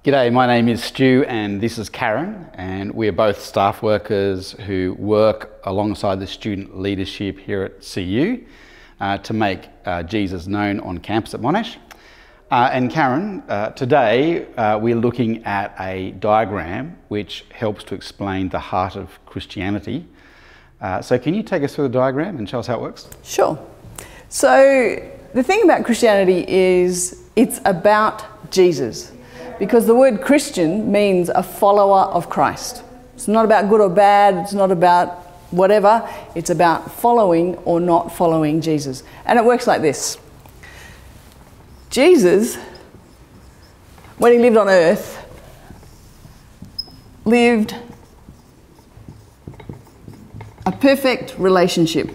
G'day, my name is Stu and this is Karen, and we are both staff workers who work alongside the student leadership here at CU to make Jesus known on campus at Monash. And Karen, today we're looking at a diagram which helps to explain the heart of Christianity. So can you take us through the diagram and show us how it works? Sure. So the thing about Christianity is it's about Jesus, because the word Christian means a follower of Christ. It's not about good or bad, it's not about whatever, it's about following or not following Jesus. And it works like this. Jesus, when he lived on earth, lived a perfect relationship.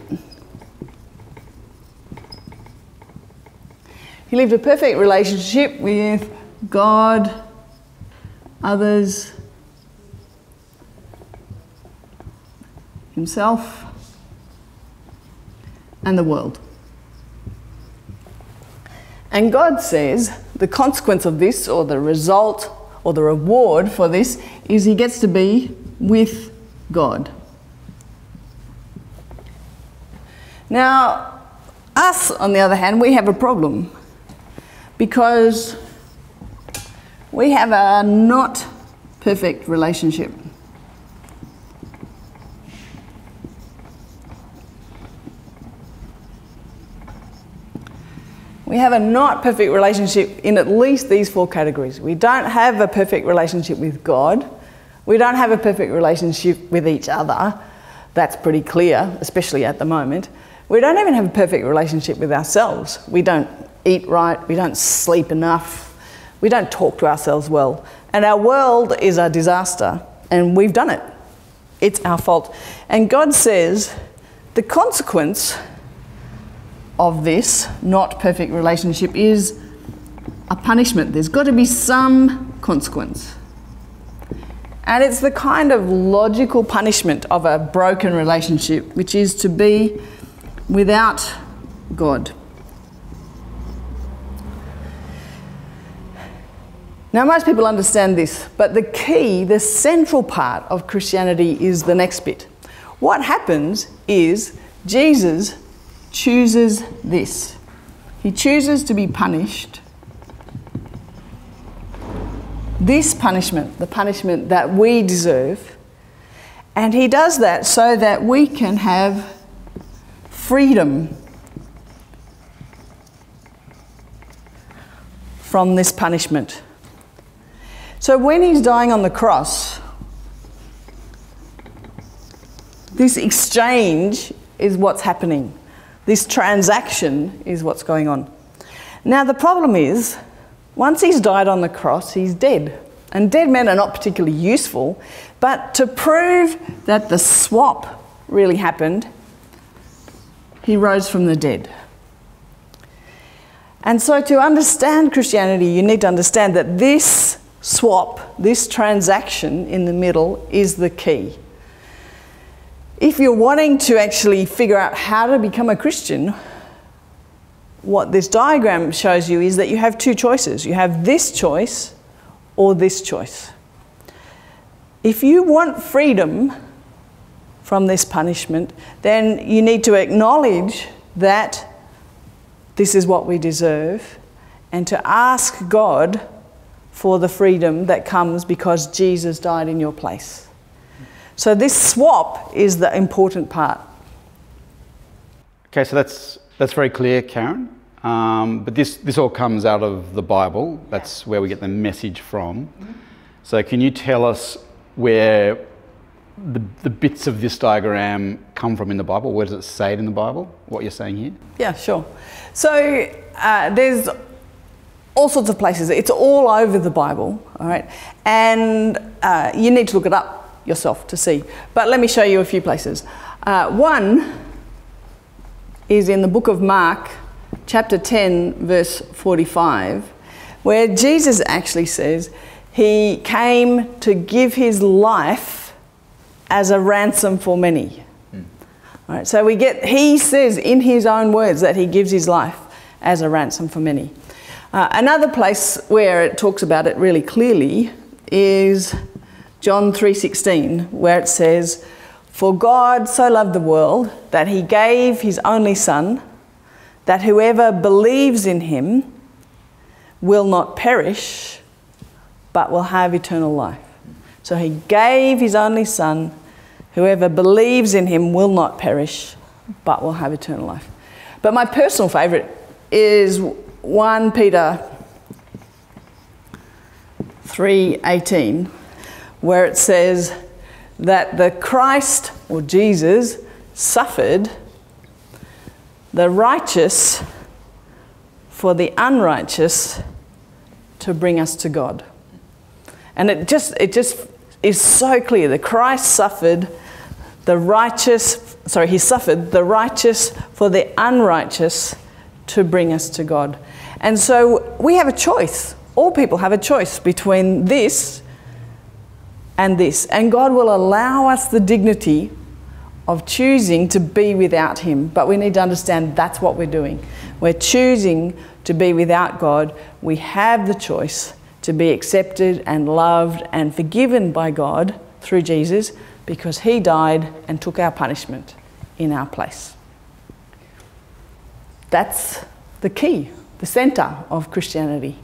He lived a perfect relationship with God, others, himself, and the world. And God says the consequence of this, or the result, or the reward for this, is he gets to be with God. Now, us, on the other hand, we have a problem, because we have a not perfect relationship. We have a not perfect relationship in at least these four categories. We don't have a perfect relationship with God. We don't have a perfect relationship with each other. That's pretty clear, especially at the moment. We don't even have a perfect relationship with ourselves. We don't eat right. We don't sleep enough. We don't talk to ourselves well. And our world is a disaster, and we've done it. It's our fault. And God says the consequence of this not perfect relationship is a punishment. There's got to be some consequence. And it's the kind of logical punishment of a broken relationship, which is to be without God. Now, most people understand this, but the key, the central part of Christianity is the next bit. What happens is Jesus chooses this. He chooses to be punished. This punishment, the punishment that we deserve, and he does that so that we can have freedom from this punishment. So when he's dying on the cross, this exchange is what's happening. This transaction is what's going on. Now the problem is, once he's died on the cross, he's dead. And dead men are not particularly useful, but to prove that the swap really happened, he rose from the dead. And so to understand Christianity, you need to understand that this swap, this transaction in the middle, is the key. If you're wanting to actually figure out how to become a Christian, what this diagram shows you is that you have two choices. You have this choice or this choice. If you want freedom from this punishment, then you need to acknowledge that this is what we deserve, and to ask God for the freedom that comes because Jesus died in your place. So this swap is the important part. Okay, so that's very clear, Karen. But this all comes out of the Bible. That's where we get the message from. So can you tell us where the bits of this diagram come from in the Bible? Where does it say it in the Bible, what you're saying here? Yeah, sure. So there's all sorts of places. It's all over the Bible, all right? And you need to look it up yourself to see. But let me show you a few places. One is in the book of Mark, chapter 10, verse 45, where Jesus actually says he came to give his life as a ransom for many. All right, so he says in his own words that he gives his life as a ransom for many. Another place where it talks about it really clearly is John 3:16, where it says, "For God so loved the world that he gave his only Son, that whoever believes in him will not perish, but will have eternal life." So he gave his only Son. Whoever believes in him will not perish, but will have eternal life. But my personal favourite is 1 Peter 3:18, where it says that the Christ, or Jesus, suffered the righteous for the unrighteous to bring us to God. And it just is so clear. The Christ suffered the righteous, he suffered the righteous for the unrighteous to bring us to God. And so we have a choice. All people have a choice between this and this. And God will allow us the dignity of choosing to be without him. But we need to understand that's what we're doing. We're choosing to be without God. We have the choice to be accepted and loved and forgiven by God through Jesus, because he died and took our punishment in our place. That's the key, the centre of Christianity.